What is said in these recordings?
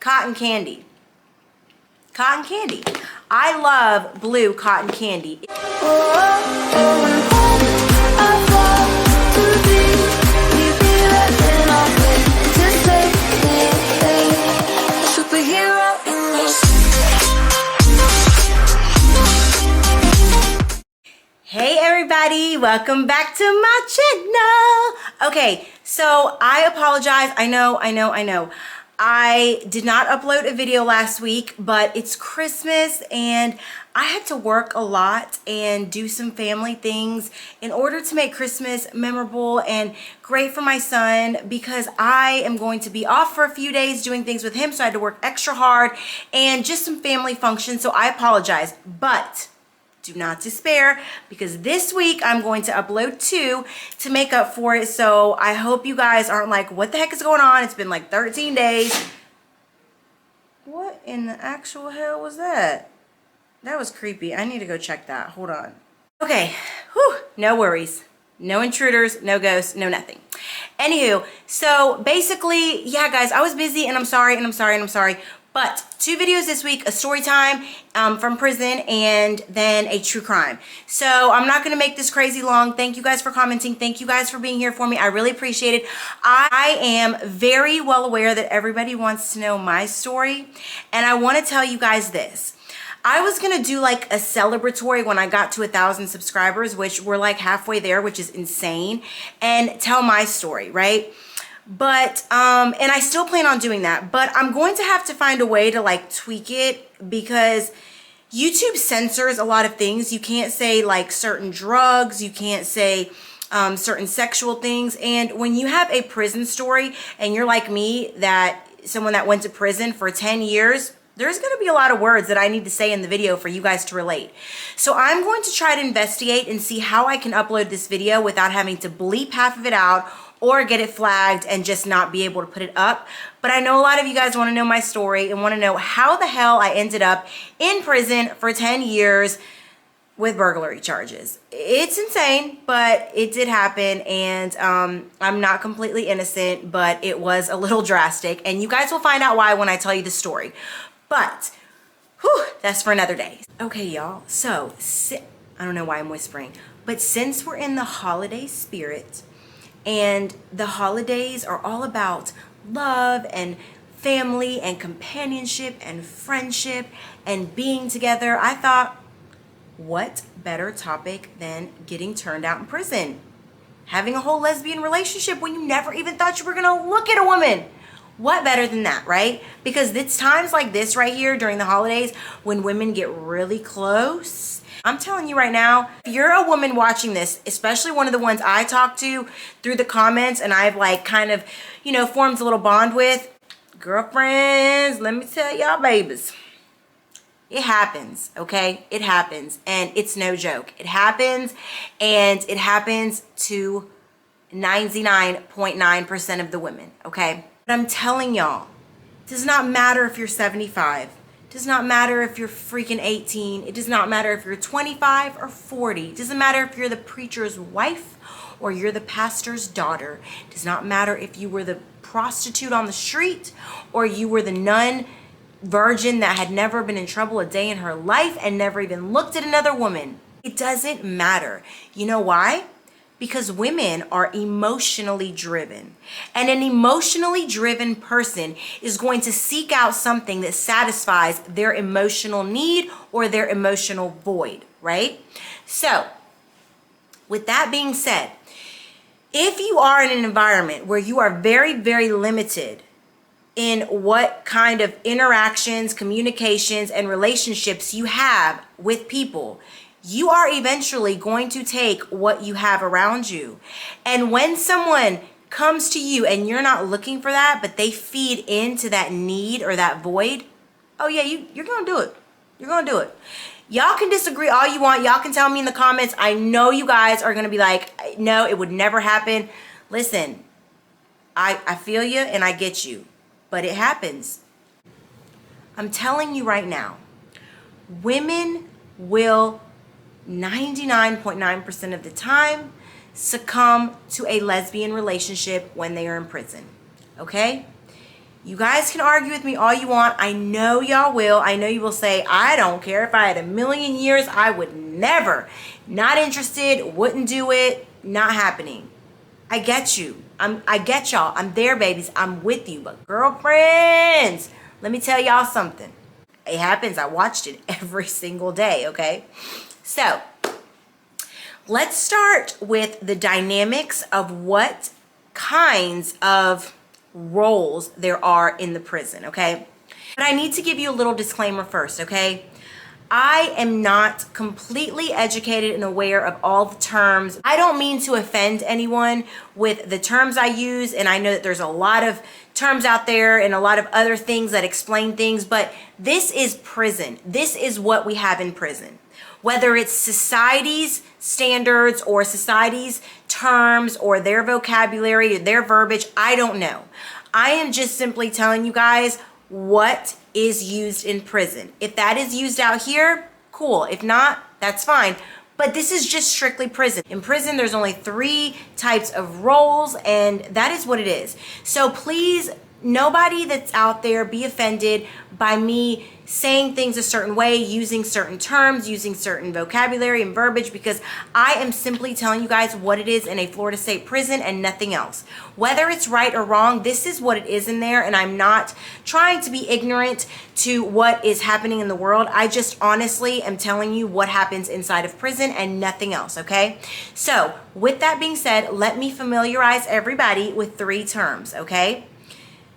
cotton candy. Cotton candy. I love blue cotton candy. Hey everybody, welcome back to my channel. Okay, so I apologize. I know. I did not upload a video last week, but it's Christmas and I had to work a lot and do some family things in order to make Christmas memorable and great for my son, because I am going to be off for a few days doing things with him, so I had to work extra hard and just some family functions, so I apologize. But do not despair, because this week I'm going to upload 2 to make up for it. So I hope you guys aren't like, what the heck is going on? It's been like 13 days. What in the actual hell was that? That was creepy. I need to go check that. Hold on. Okay. Whew. No worries. No intruders, no ghosts, no nothing. Anywho, so basically, yeah, guys, I was busy and I'm sorry. But 2 videos this week, a story time from prison, and then a true crime. So I'm not gonna make this crazy long. Thank you guys for commenting. Thank you guys for being here for me. I really appreciate it. I am very well aware that everybody wants to know my story. And I wanna tell you guys this. I was gonna do like a celebratory when I got to 1,000 subscribers, which we're like halfway there, which is insane, and tell my story, right? But and I still plan on doing that, but I'm going to have to find a way to like tweak it, because YouTube censors a lot of things. You can't say like certain drugs, you can't say certain sexual things. And when you have a prison story and you're like me, that someone that went to prison for 10 years, there's going to be a lot of words that I need to say in the video for you guys to relate. So I'm going to try to investigate and see how I can upload this video without having to bleep half of it out or get it flagged and just not be able to put it up. But I know a lot of you guys want to know my story and want to know how the hell I ended up in prison for 10 years with burglary charges. It's insane, but it did happen, and I'm not completely innocent, but it was a little drastic, and you guys will find out why when I tell you the story. But whew, that's for another day. Okay, y'all, so I don't know why I'm whispering, but since we're in the holiday spirit, and the holidays are all about love and family and companionship and friendship and being together, I thought, what better topic than getting turned out in prison? Having a whole lesbian relationship when you never even thought you were gonna look at a woman. What better than that, right? Because it's times like this right here during the holidays when women get really close. I'm telling you right now, if you're a woman watching this, especially one of the ones I talk to through the comments and I've like kind of, you know, formed a little bond with, girlfriends, let me tell y'all babies, it happens, okay? It happens, and it's no joke. It happens, and it happens to 99.9% of the women, okay? But I'm telling y'all, it does not matter if you're 75. It does not matter if you're freaking 18. It does not matter if you're 25 or 40. It doesn't matter if you're the preacher's wife or you're the pastor's daughter. It does not matter if you were the prostitute on the street or you were the nun virgin that had never been in trouble a day in her life and never even looked at another woman. It doesn't matter. You know why? Because women are emotionally driven. And an emotionally driven person is going to seek out something that satisfies their emotional need or their emotional void, right? So, with that being said, if you are in an environment where you are very, very limited in what kind of interactions, communications, and relationships you have with people, you are eventually going to take what you have around you. And when someone comes to you and you're not looking for that, but they feed into that need or that void, oh yeah, you're gonna do it. You're gonna do it. Y'all can disagree all you want. Y'all can tell me in the comments. I know you guys are gonna be like, no, it would never happen. Listen, I feel you and I get you, but it happens. I'm telling you right now, women will 99.9% of the time succumb to a lesbian relationship when they are in prison, okay? You guys can argue with me all you want. I know y'all will. I know you will say, I don't care. If I had a million years, I would never. Not interested, wouldn't do it, not happening. I get you. I get y'all. I'm there, babies. I'm with you. But girlfriends, let me tell y'all something. It happens. I watched it every single day, okay? So, let's start with the dynamics of what kinds of roles there are in the prison, okay? But I need to give you a little disclaimer first, okay? I am not completely educated and aware of all the terms. I don't mean to offend anyone with the terms I use, and I know that there's a lot of terms out there and a lot of other things that explain things, but this is prison. This is what we have in prison. Whether it's society's standards or society's terms or their vocabulary or their verbiage, I don't know. I am just simply telling you guys what is used in prison. If that is used out here, cool. If not, that's fine. But this is just strictly prison. In prison, there's only 3 types of roles, and that is what it is. So please, nobody that's out there be offended by me saying things a certain way, using certain terms, using certain vocabulary and verbiage, because I am simply telling you guys what it is in a Florida State prison and nothing else. Whether it's right or wrong, this is what it is in there, and I'm not trying to be ignorant to what is happening in the world. I just honestly am telling you what happens inside of prison and nothing else, okay? So, with that being said, let me familiarize everybody with 3 terms, okay?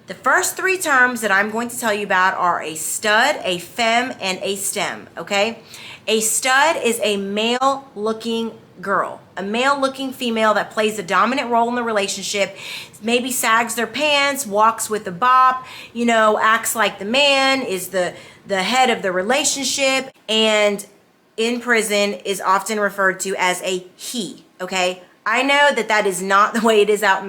The first 3 terms that I'm going to tell you about are a stud, a femme, and a stem, okay? A stud is a male-looking girl, a male-looking female that plays a dominant role in the relationship, maybe sags their pants, walks with a bop, acts like the man, is the head of the relationship, and in prison is often referred to as a he, okay? I know that that is not the way it is out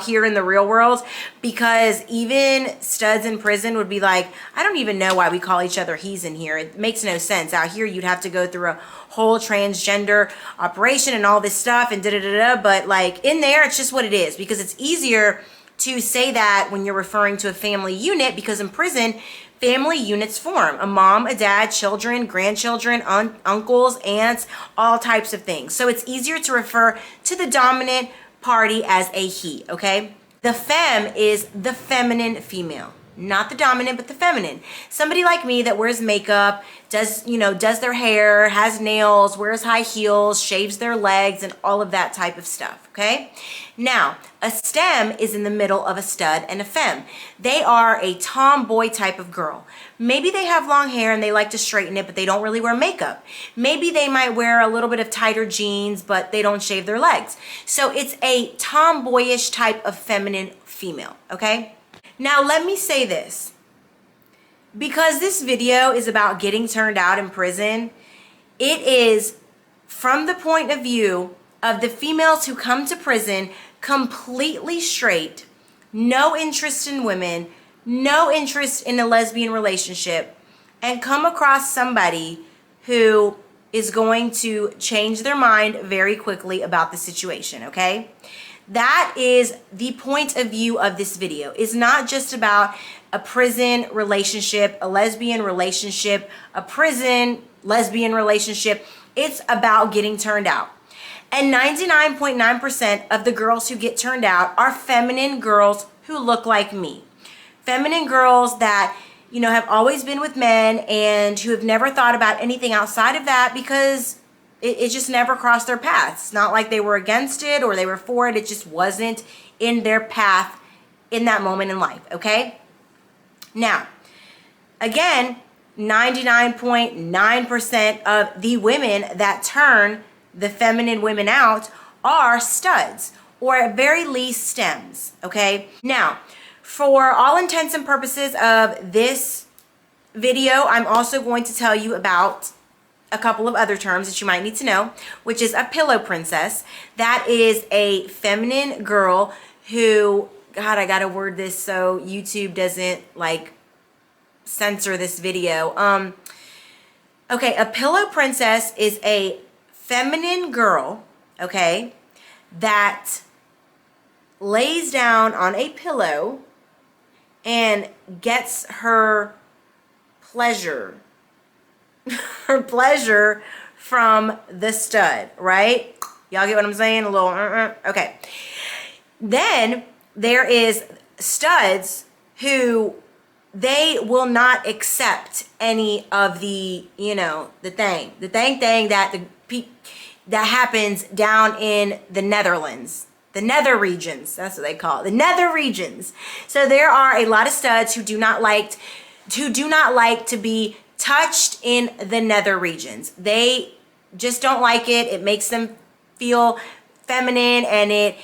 here in the real world, because even studs in prison would be like, I don't even know why we call each other he's in here. It makes no sense. Out here, you'd have to go through a whole transgender operation and all this stuff and da-da-da-da, but like in there, it's just what it is, because it's easier to say that when you're referring to a family unit, because in prison, family units form: a mom, a dad, children, grandchildren, uncles, aunts, all types of things. So it's easier to refer to the dominant party as a he, okay? The femme is the feminine female. Not the dominant, but the feminine. Somebody like me that wears makeup, does their hair, has nails, wears high heels, shaves their legs, and all of that type of stuff, okay? Now, a stem is in the middle of a stud and a femme. They are a tomboy type of girl. Maybe they have long hair and they like to straighten it, but they don't really wear makeup. Maybe they might wear a little bit of tighter jeans, but they don't shave their legs. So it's a tomboyish type of feminine female, okay? Now, let me say this. Because this video is about getting turned out in prison, it is from the point of view of the females who come to prison completely straight, no interest in women, no interest in a lesbian relationship, and come across somebody who is going to change their mind very quickly about the situation, okay? That is the point of view of this video. It's not just about a prison relationship, a lesbian relationship, a prison lesbian relationship. It's about getting turned out. And 99.9% of the girls who get turned out are feminine girls who look like me. Feminine girls that, have always been with men and who have never thought about anything outside of that, because it just never crossed their paths. It's not like they were against it or they were for it. It just wasn't in their path in that moment in life, okay? Now, again, 99.9% of the women that turn the feminine women out are studs, or at very least stems, okay? Now, for all intents and purposes of this video, I'm also going to tell you about a couple of other terms that you might need to know, which is a pillow princess. That is a feminine girl who, God, I gotta word this so YouTube doesn't censor this video. Okay, a pillow princess is a feminine girl, okay, that lays down on a pillow and gets her pleasure, her pleasure from the stud, right? Y'all get what I'm saying? A little, okay. Then there is studs who they will not accept any of the, the thing that that happens down in the Netherlands. The nether regions, that's what they call it, the nether regions. So there are a lot of studs who do not like to be touched in the nether regions. They just don't like it. It makes them feel feminine, and it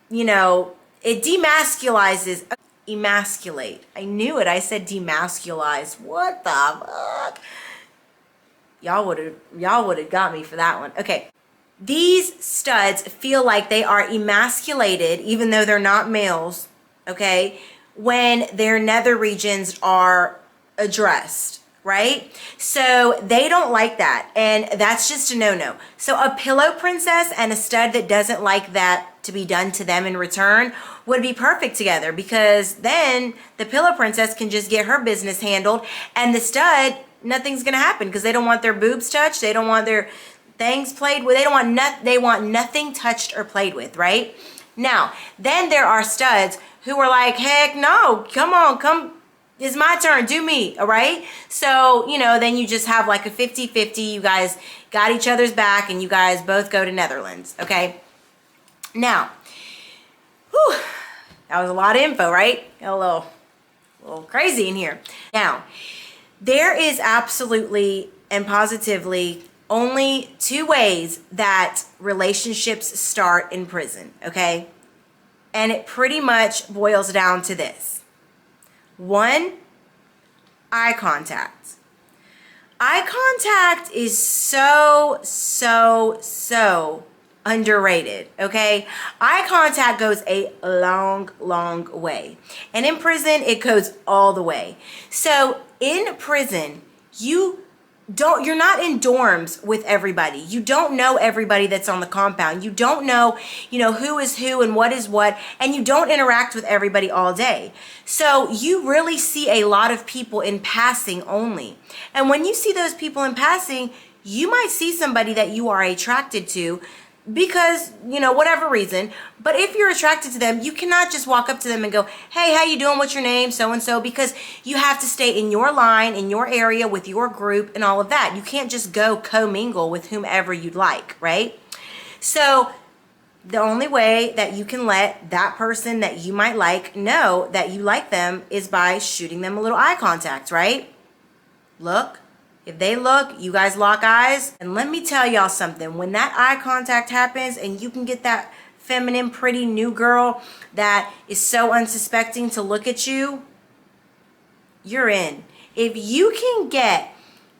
demasculizes. Emasculate. I knew it. I said demasculize. What the fuck? Y'all would have got me for that one. Okay. These studs feel like they are emasculated, even though they're not males, okay, when their nether regions are addressed, right? So they don't like that, and that's just a no-no. So a pillow princess and a stud that doesn't like that to be done to them in return would be perfect together, because then the pillow princess can just get her business handled, and the stud, nothing's gonna happen because they don't want their boobs touched, they don't want their things played with, they want nothing touched or played with, right? Now, then there are studs who are like, heck no, come, it's my turn, do me, all right? So, then you just have like a 50-50, you guys got each other's back, and you guys both go to Netherlands, okay? Now, whew, that was a lot of info, right? Got a little crazy in here. Now, there is absolutely and positively only two ways that relationships start in prison, okay? And it pretty much boils down to this. One, eye contact. Eye contact is so underrated, okay? Eye contact goes a long way. And in prison, it goes all the way. So in prison, you're not in dorms with everybody. You don't know everybody that's on the compound. You don't know, who is who and what is what, and you don't interact with everybody all day. So you really see a lot of people in passing only. And when you see those people in passing, you might see somebody that you are attracted to because, whatever reason. But if you're attracted to them, you cannot just walk up to them and go, hey, how you doing? What's your name? So-and-so, because you have to stay in your line, in your area, with your group and all of that. You can't just go commingle with whomever you'd like, right? So the only way that you can let that person that you might like know that you like them is by shooting them a little eye contact, right? Look. If they look, you guys lock eyes. And let me tell y'all something. When that eye contact happens and you can get that feminine, pretty new girl that is so unsuspecting to look at you, you're in. If you can get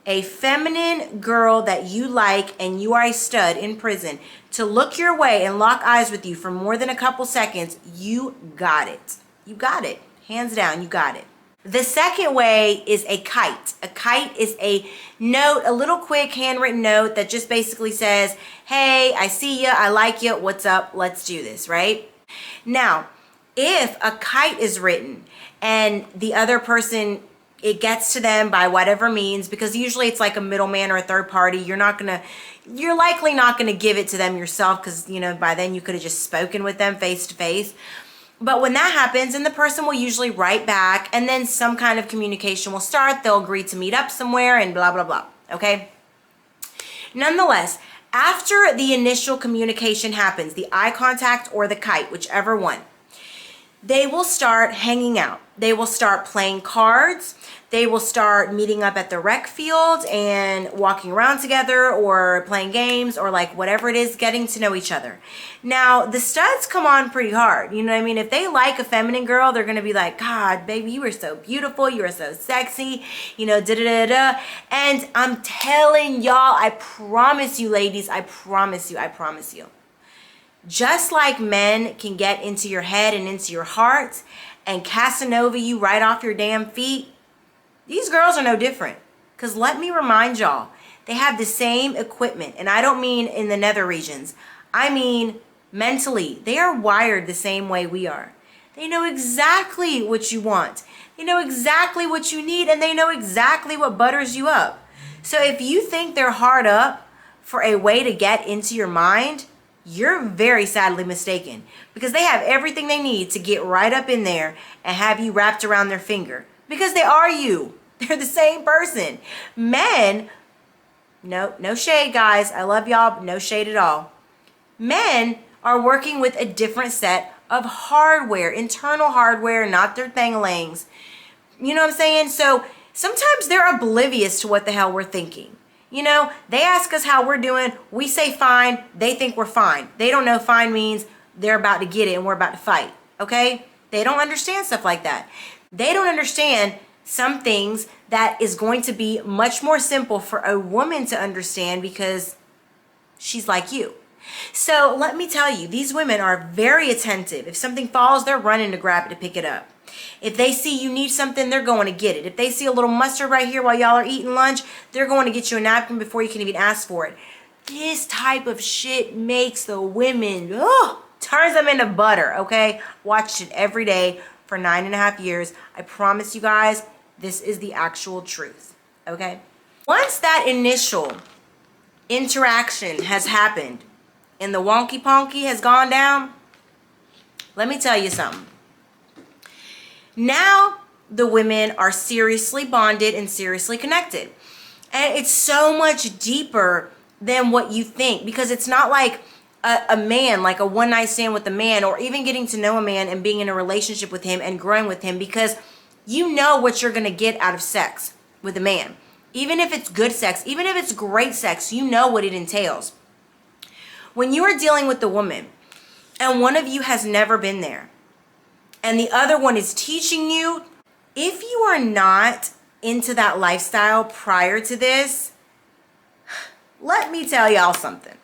a feminine girl that you like and you are a stud in prison to look your way and lock eyes with you for more than a couple seconds, you got it. You got it. Hands down, you got it. The second way is a kite. A kite is a note, a little quick handwritten note that just basically says, hey, I see you, I like you, what's up, let's do this, right? Now, if a kite is written and the other person, it gets to them by whatever means, because usually it's like a middleman or a third party, you're likely not gonna give it to them yourself, because by then you could have just spoken with them face to face. But when that happens, and the person will usually write back, and then some kind of communication will start. They'll agree to meet up somewhere and blah, blah, blah, okay? Nonetheless, after the initial communication happens, the eye contact or the kite, whichever one, they will start hanging out. They will start playing cards. They will start meeting up at the rec field and walking around together or playing games or like whatever it is, getting to know each other. Now, the studs come on pretty hard. You know what I mean? If they like a feminine girl, they're going to be like, God, baby, you are so beautiful. You are so sexy, da-da-da-da. And I'm telling y'all, I promise you, ladies, I promise you. Just like men can get into your head and into your heart and Casanova you right off your damn feet, these girls are no different. Because let me remind y'all, they have the same equipment. And I don't mean in the nether regions. I mean mentally. They are wired the same way we are. They know exactly what you want. They know exactly what you need, and they know exactly what butters you up. So if you think they're hard up for a way to get into your mind, you're very sadly mistaken, because they have everything they need to get right up in there and have you wrapped around their finger, because they are you. They're the same person. Men, no shade, guys. I love y'all, but no shade at all. Men are working with a different set of hardware, internal hardware, not their thangalangs. You know what I'm saying? So sometimes they're oblivious to what the hell we're thinking. You know, they ask us how we're doing. We say fine. They think we're fine. They don't know fine means they're about to get it and we're about to fight. Okay? They don't understand stuff like that. They don't understand some things that is going to be much more simple for a woman to understand, because she's like you. So let me tell you, these women are very attentive. If something falls, they're running to grab it to pick it up. If they see you need something, they're going to get it. If they see a little mustard right here while y'all are eating lunch, they're going to get you a napkin before you can even ask for it. This type of shit makes the women, turns them into butter, okay? Watched it every day for 9.5 years. I promise you guys, this is the actual truth, okay? Once that initial interaction has happened and the wonky ponky has gone down, let me tell you something. Now the women are seriously bonded and seriously connected. And it's so much deeper than what you think, because it's not like a man, like a one-night stand with a man, or even getting to know a man and being in a relationship with him and growing with him, because you know what you're going to get out of sex with a man. Even if it's good sex, even if it's great sex, you know what it entails. When you are dealing with the woman and one of you has never been there and the other one is teaching you, if you are not into that lifestyle prior to this, let me tell y'all something.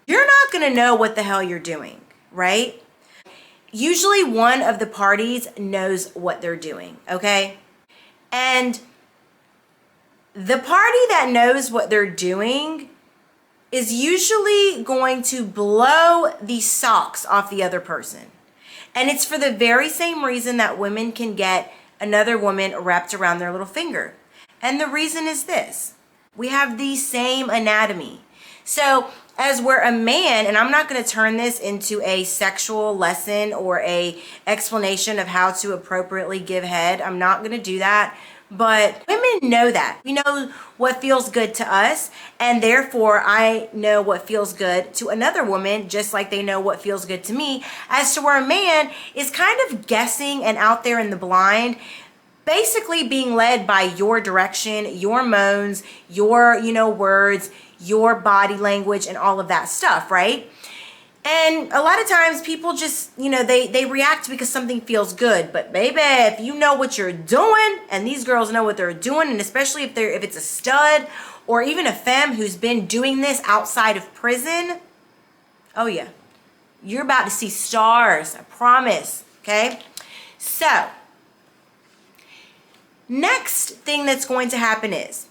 You're not going to know what the hell you're doing, right? Usually one of the parties knows what they're doing, okay? And the party that knows what they're doing is usually going to blow the socks off the other person. And it's for the very same reason that women can get another woman wrapped around their little finger. And the reason is this: we have the same anatomy. So as we're a man, and I'm not going to turn this into a sexual lesson or a explanation of how to appropriately give head. I'm not going to do that. But women know that. We know what feels good to us, and therefore I know what feels good to another woman, just like they know what feels good to me, as to where a man is kind of guessing and out there in the blind, basically being led by your direction, your moans, your, words, your body language, and all of that stuff, right? And a lot of times people just, they react because something feels good. But baby, if you know what you're doing, and these girls know what they're doing, and especially if it's a stud or even a femme who's been doing this outside of prison, oh yeah, you're about to see stars, I promise, okay? So, next thing that's going to happen is,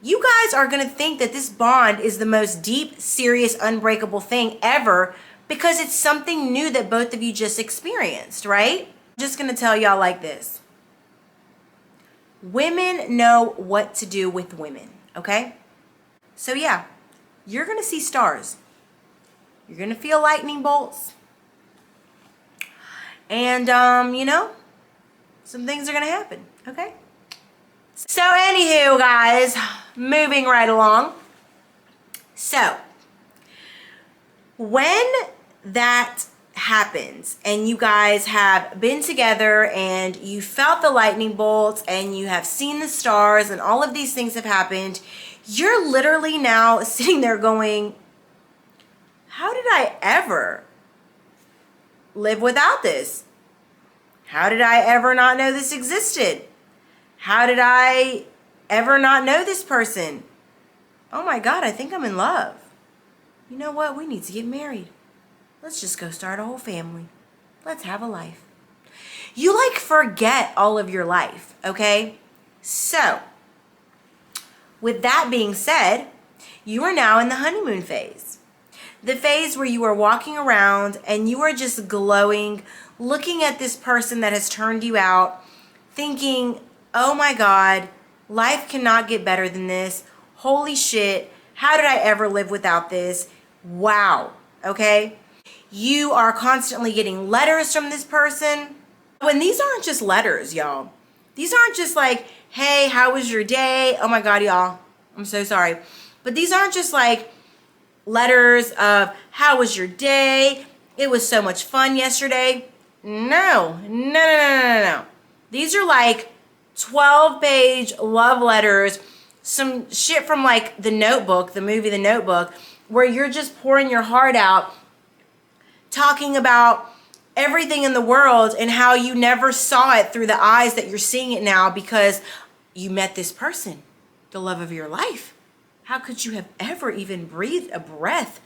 you guys are going to think that this bond is the most deep, serious, unbreakable thing ever, because it's something new that both of you just experienced, right? I'm just going to tell y'all like this. Women know what to do with women, okay? So yeah, you're going to see stars. You're going to feel lightning bolts. And, some things are going to happen, okay? So anywho, guys, moving right along. So when that happens and you guys have been together and you felt the lightning bolts and you have seen the stars and all of these things have happened, you're literally now sitting there going, how did I ever live without this? How did I ever not know this existed? How did I ever not know this person? Oh my God, I think I'm in love. You know what? We need to get married. Let's just go start a whole family. Let's have a life. You forget all of your life, okay? So, with that being said, you are now in the honeymoon phase. The phase where you are walking around and you are just glowing looking at this person that has turned you out, thinking, oh my God, life cannot get better than this. Holy shit, how did I ever live without this? Wow, okay? You are constantly getting letters from this person. When these aren't just letters, y'all. These aren't just like, hey, how was your day? Oh my God, y'all, I'm so sorry. But these aren't just like letters of, how was your day? It was so much fun yesterday. No. These are like 12-page love letters, some shit from like The Notebook, the movie The Notebook, where you're just pouring your heart out, talking about everything in the world and how you never saw it through the eyes that you're seeing it now because you met this person, the love of your life. How could you have ever even breathed a breath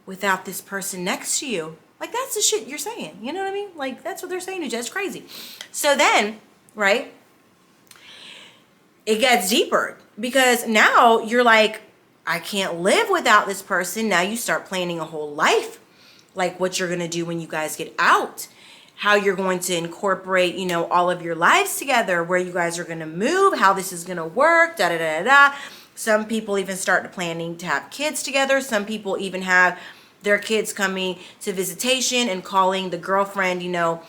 without this person next to you? Like, that's the shit you're saying. You know what I mean? Like, that's what they're saying to you. That's crazy. So then, right, it gets deeper because now you're like, I can't live without this person. Now you start planning a whole life, like what you're going to do when you guys get out, how you're going to incorporate, you know, all of your lives together, where you guys are going to move, how this is going to work, da da da da. Some people even start planning to have kids together. Some people even have their kids coming to visitation and calling the girlfriend, you know,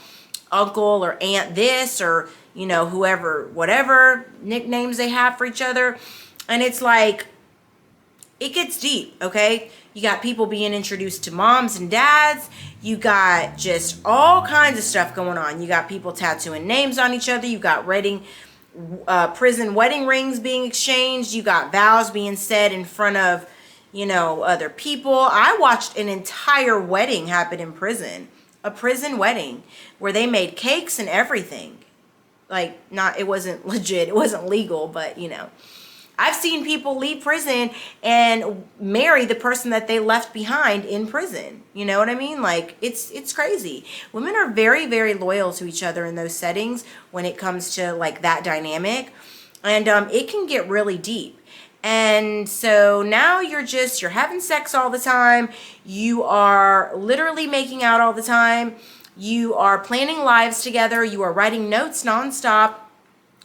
uncle or aunt this, or, you know, whoever, whatever nicknames they have for each other. And it's like, it gets deep, okay? You got people being introduced to moms and dads. You got just all kinds of stuff going on. You got people tattooing names on each other. You got prison wedding rings being exchanged. You got vows being said in front of, you know, other people. I watched an entire wedding happen in prison. A prison wedding where they made cakes and everything. Like, it wasn't legit. It wasn't legal, but, you know. I've seen people leave prison and marry the person that they left behind in prison. You know what I mean? Like, it's crazy. Women are very, very loyal to each other in those settings when it comes to like that dynamic. And it can get really deep. And so now you're having sex all the time. You are literally making out all the time. You are planning lives together. You are writing notes nonstop.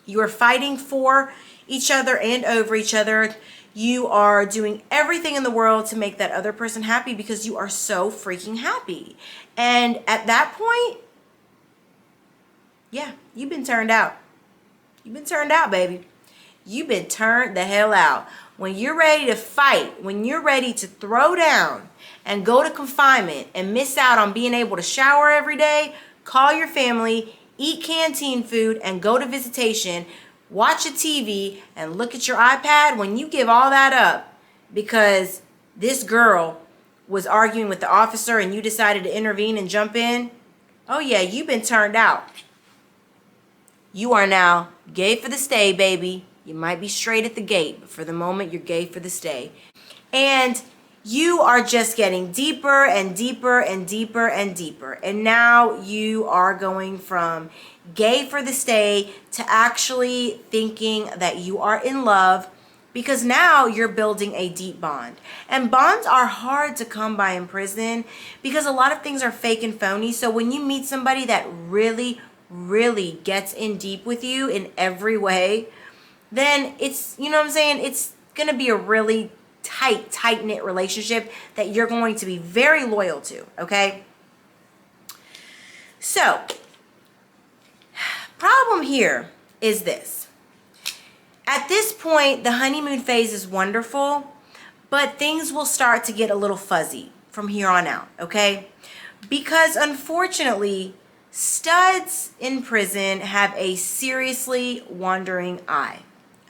You are fighting for each other and over each other. You are doing everything in the world to make that other person happy because you are so freaking happy. And at that point, yeah, you've been turned out. You've been turned out, baby. You've been turned the hell out. When you're ready to fight, when you're ready to throw down and go to confinement and miss out on being able to shower every day, call your family, eat canteen food, and go to visitation, watch a TV, and look at your iPad, when you give all that up because this girl was arguing with the officer and you decided to intervene and jump in, oh yeah, you've been turned out. You are now gay for the stay, baby. You might be straight at the gate, but for the moment, you're gay for the stay. And you are just getting deeper and deeper and deeper and deeper. And now you are going from gay for the stay to actually thinking that you are in love, because now you're building a deep bond. And bonds are hard to come by in prison because a lot of things are fake and phony. So when you meet somebody that really, really gets in deep with you in every way, then it's, you know what I'm saying? It's going to be a really tight-knit relationship that you're going to be very loyal to, okay? So, problem here is this. At this point, the honeymoon phase is wonderful, but things will start to get a little fuzzy from here on out, okay? Because unfortunately, studs in prison have a seriously wandering eye,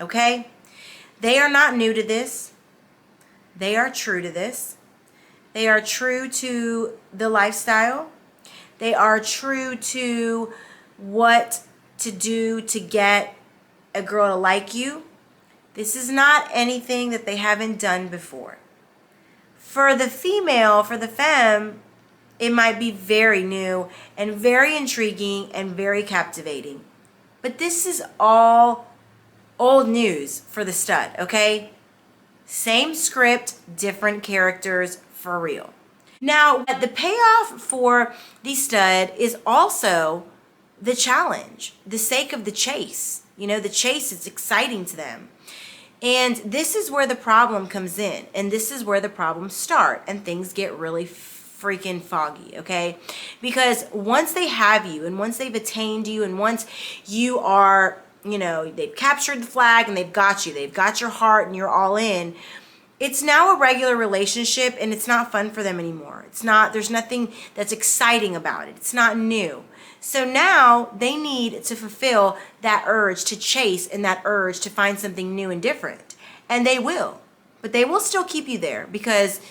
okay? They are not new to this. They are true to this. They are true to the lifestyle. They are true to what to do to get a girl to like you. This is not anything that they haven't done before. For the female, for the femme, it might be very new and very intriguing and very captivating. But this is all old news for the stud, okay? Same script, different characters, for real. Now, the payoff for the stud is also the challenge, the sake of the chase. You know, the chase is exciting to them. And this is where the problem comes in. And this is where the problems start. And things get really freaking foggy, okay? Because once they have you, and once they've attained you, and once you are, you know, they've captured the flag and they've got you, they've got your heart and you're all in, it's now a regular relationship and it's not fun for them anymore. It's not, there's nothing that's exciting about it. It's not new. So now they need to fulfill that urge to chase and that urge to find something new and different. And they will. But they will still keep you there because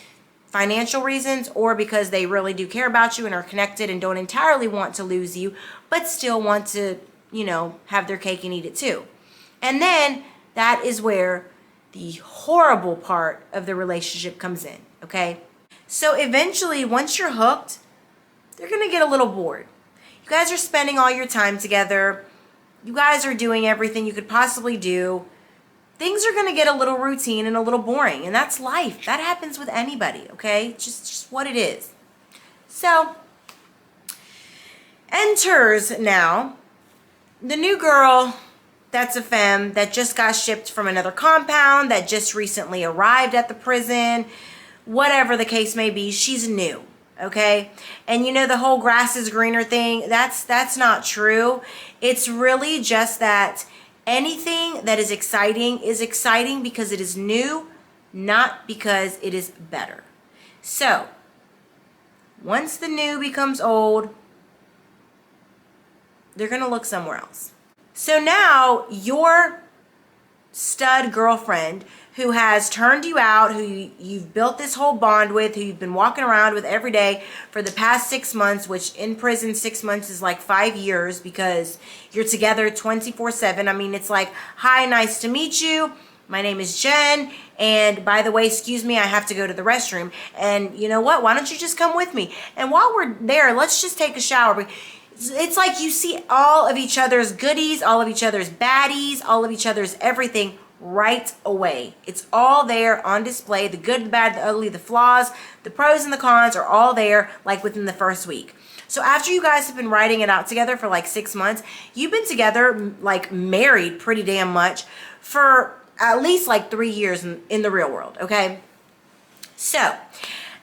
financial reasons or because they really do care about you and are connected and don't entirely want to lose you, but still want to, you know, have their cake and eat it too. And then that is where the horrible part of the relationship comes in, okay? So eventually, once you're hooked, they're gonna get a little bored. You guys are spending all your time together. You guys are doing everything you could possibly do. Things are gonna get a little routine and a little boring, and that's life. That happens with anybody, okay? Just what it is. So, enters now the new girl that's a femme that just got shipped from another compound, that just recently arrived at the prison, whatever the case may be, she's new, okay? And you know the whole grass is greener thing, that's not true. It's really just that anything that is exciting because it is new, not because it is better. So, once the new becomes old, they're gonna look somewhere else. So now your stud girlfriend who has turned you out, who you've built this whole bond with, who you've been walking around with every day for the past 6 months, which in prison 6 months is like 5 years because you're together 24/7. I mean, it's like, hi, nice to meet you. My name is Jen. And by the way, excuse me, I have to go to the restroom. And you know what? Why don't you just come with me? And while we're there, let's just take a shower. It's like you see all of each other's goodies, all of each other's baddies, all of each other's everything right away. It's all there on display. The good, the bad, the ugly, the flaws, the pros and the cons are all there like within the first week. So after you guys have been writing it out together for like 6 months, you've been together, like married pretty damn much for at least like 3 years in the real world, okay? So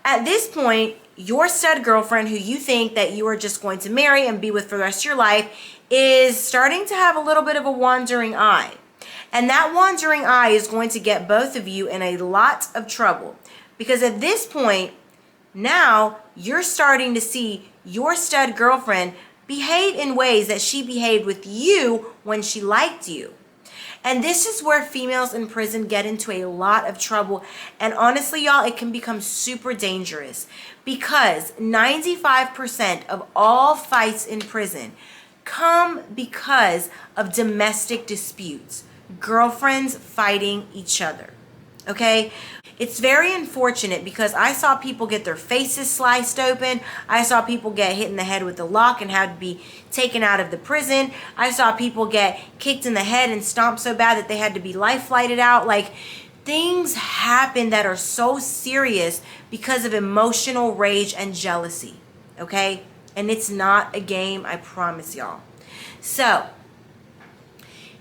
at this point, your stud girlfriend, who you think that you are just going to marry and be with for the rest of your life, is starting to have a little bit of a wandering eye. And that wandering eye is going to get both of you in a lot of trouble. Because at this point, now you're starting to see your stud girlfriend behave in ways that she behaved with you when she liked you. And this is where females in prison get into a lot of trouble. And honestly, y'all, it can become super dangerous because 95% of all fights in prison come because of domestic disputes. Girlfriends fighting each other. Okay? It's very unfortunate because I saw people get their faces sliced open. I saw people get hit in the head with the lock and had to be taken out of the prison. I saw people get kicked in the head and stomped so bad that they had to be life flighted out. Like, things happen that are so serious because of emotional rage and jealousy. Okay? And it's not a game, I promise y'all. So,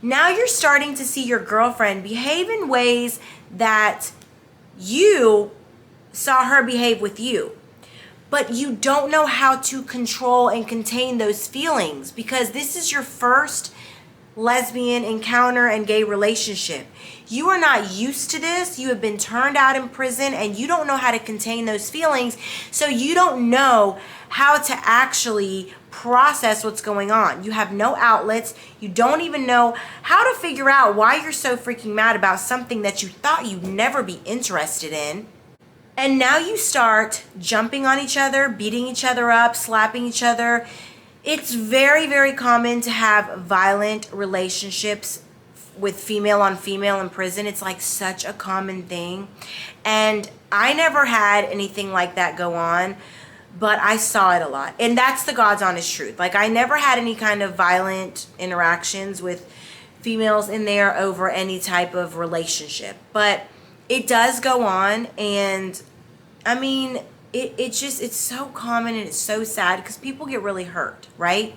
now you're starting to see your girlfriend behave in ways that you saw her behave with you. But you don't know how to control and contain those feelings because this is your first lesbian encounter and gay relationship. You are not used to this. You have been turned out in prison and you don't know how to contain those feelings. So you don't know how to actually process what's going on. You have no outlets. You don't even know how to figure out why you're so freaking mad about something that you thought you'd never be interested in. And now you start jumping on each other, beating each other up, slapping each other. It's very, very common to have violent relationships with female on female in prison. It's like such a common thing. And I never had anything like that go on, but I saw it a lot. And that's the God's honest truth. Like, I never had any kind of violent interactions with females in there over any type of relationship. But it does go on, and I mean, it's so common and it's so sad because people get really hurt, right?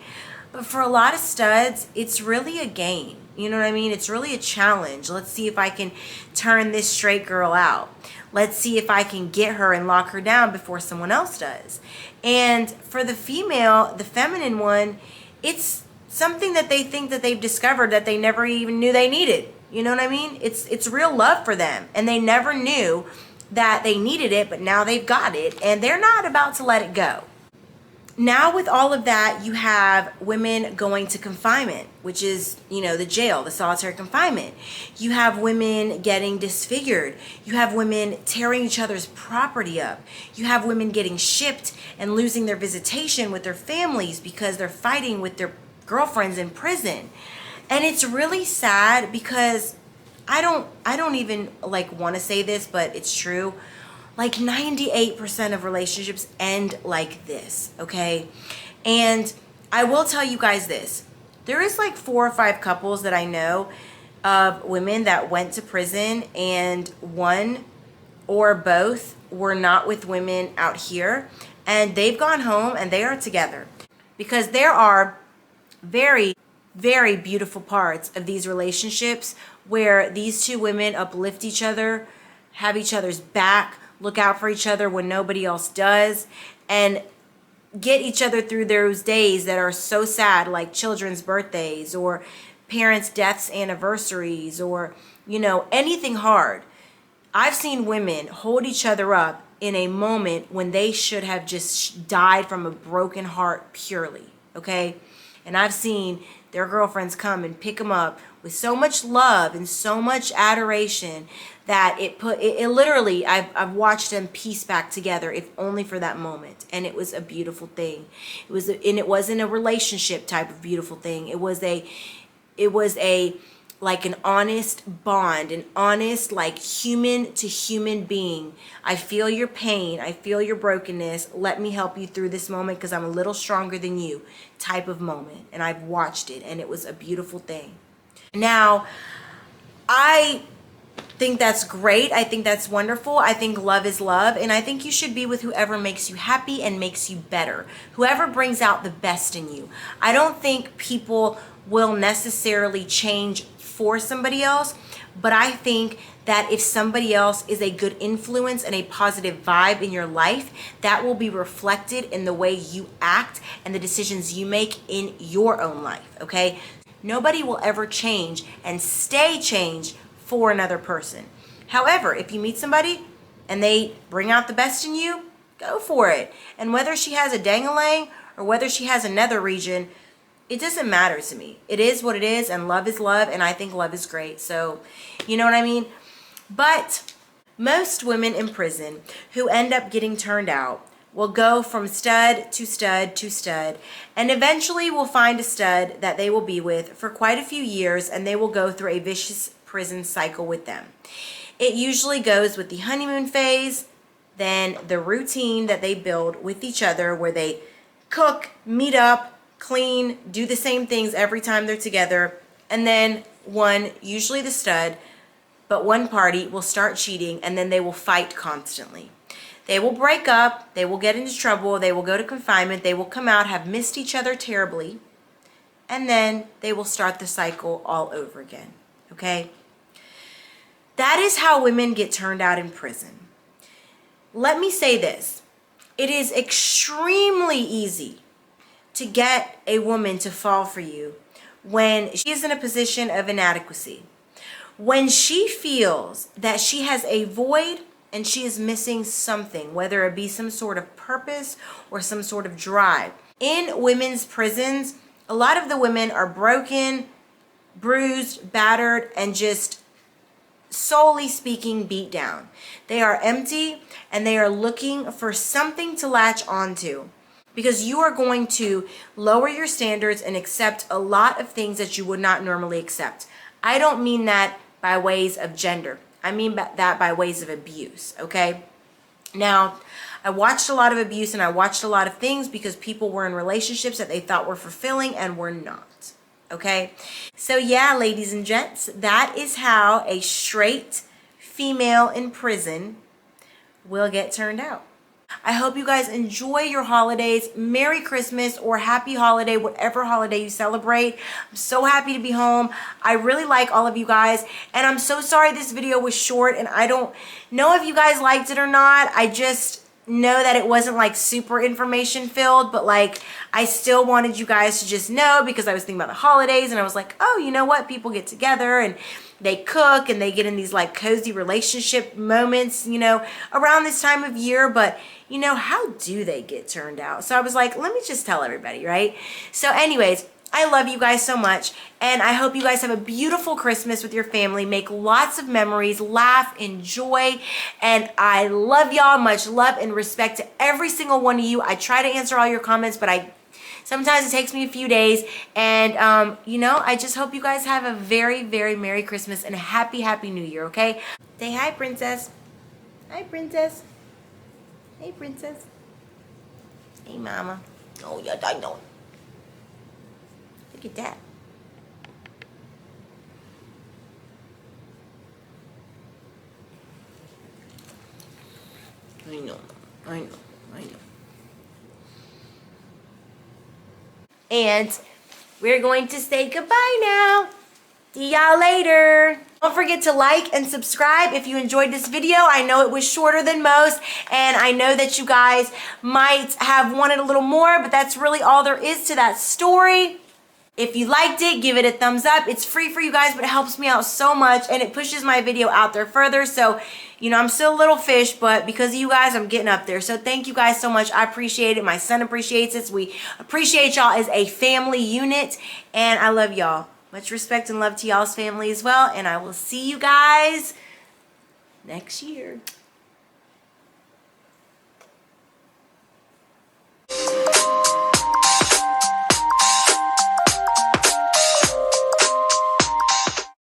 But for a lot of studs, it's really a game. You know what I mean? It's really a challenge. Let's see if I can turn this straight girl out. Let's see if I can get her and lock her down before someone else does. And for the female, the feminine one, it's something that they think that they've discovered that they never even knew they needed. You know what I mean? It's real love for them. And they never knew that they needed it, but now they've got it. And they're not about to let it go. Now with all of that, you have women going to confinement, which is, the jail, the solitary confinement. You have women getting disfigured. You have women tearing each other's property up. You have women getting shipped and losing their visitation with their families because they're fighting with their girlfriends in prison. And it's really sad because I don't even want to say this, but it's true. 98% of relationships end like this, okay? And I will tell you guys this. There is 4 or 5 couples that I know of women that went to prison and one or both were not with women out here and they've gone home and they are together. Because there are very, very beautiful parts of these relationships where these two women uplift each other, have each other's back, look out for each other when nobody else does, and get each other through those days that are so sad, like children's birthdays or parents' deaths, anniversaries, or, anything hard. I've seen women hold each other up in a moment when they should have just died from a broken heart purely, okay? And I've seen their girlfriends come and pick them up with so much love and so much adoration that it literally, I've watched them piece back together, if only for that moment. And it was a beautiful thing. It wasn't a relationship type of beautiful thing. It was an honest bond, an honest, human to human being. I feel your pain. I feel your brokenness. Let me help you through this moment because I'm a little stronger than you type of moment. And I've watched it and it was a beautiful thing. Now, I think that's great. I think that's wonderful. I think love is love. And I think you should be with whoever makes you happy and makes you better. Whoever brings out the best in you. I don't think people will necessarily change for somebody else, but I think that if somebody else is a good influence and a positive vibe in your life, that will be reflected in the way you act and the decisions you make in your own life, okay? Nobody will ever change and stay changed for another person. However, if you meet somebody and they bring out the best in you, go for it. And whether she has a dang-a-lang or whether she has a nether region, it doesn't matter to me. It is what it is, and love is love, and I think love is great. So, you know what I mean? But most women in prison who end up getting turned out will go from stud to stud to stud, and eventually will find a stud that they will be with for quite a few years, and they will go through a vicious prison cycle with them. It usually goes with the honeymoon phase, then the routine that they build with each other where they cook, meet up, clean, do the same things every time they're together, and then usually the stud, but one party will start cheating and then they will fight constantly. They will break up, they will get into trouble, they will go to confinement, they will come out, have missed each other terribly, and then they will start the cycle all over again, okay? That is how women get turned out in prison. Let me say this. It is extremely easy to get a woman to fall for you when she is in a position of inadequacy. When she feels that she has a void and she is missing something, whether it be some sort of purpose or some sort of drive. In women's prisons, a lot of the women are broken, bruised, battered, and just solely speaking beat down. They are empty and they are looking for something to latch onto. Because you are going to lower your standards and accept a lot of things that you would not normally accept. I don't mean that by ways of gender. I mean that by ways of abuse, okay? Now, I watched a lot of abuse and I watched a lot of things because people were in relationships that they thought were fulfilling and were not, okay? So yeah, ladies and gents, that is how a straight female in prison will get turned out. I hope you guys enjoy your holidays. Merry Christmas or happy holiday, whatever holiday you celebrate. I'm so happy to be home. I really like all of you guys. And I'm so sorry this video was short and I don't know if you guys liked it or not. I just know that it wasn't like super information filled, but like I still wanted you guys to just know because I was thinking about the holidays and I was like, oh, you know what? People get together and they cook and they get in these like cozy relationship moments, you know, around this time of year. But you know, how do they get turned out? So I was like, let me just tell everybody, right? So anyways, I love you guys so much, and I hope you guys have a beautiful Christmas with your family. Make lots of memories, laugh, enjoy, and I love y'all. Much love and respect to every single one of you. I try to answer all your comments, but sometimes it takes me a few days, and you know, I just hope you guys have a very, very Merry Christmas and a happy, happy New Year, okay? Say hi, Princess. Hi, Princess. Hey, Princess. Hey, Mama. Oh, yeah, I know. Look at that. I know. And we're going to say goodbye now. See y'all later. Don't forget to like and subscribe if you enjoyed this video. I know it was shorter than most, and I know that you guys might have wanted a little more, but that's really all there is to that story. If you liked it, give it a thumbs up. It's free for you guys, but it helps me out so much, and it pushes my video out there further. So, you know, I'm still a little fish, but because of you guys, I'm getting up there. So thank you guys so much. I appreciate it. My son appreciates it. We appreciate y'all as a family unit, and I love y'all. Much respect and love to y'all's family as well, and I will see you guys next year.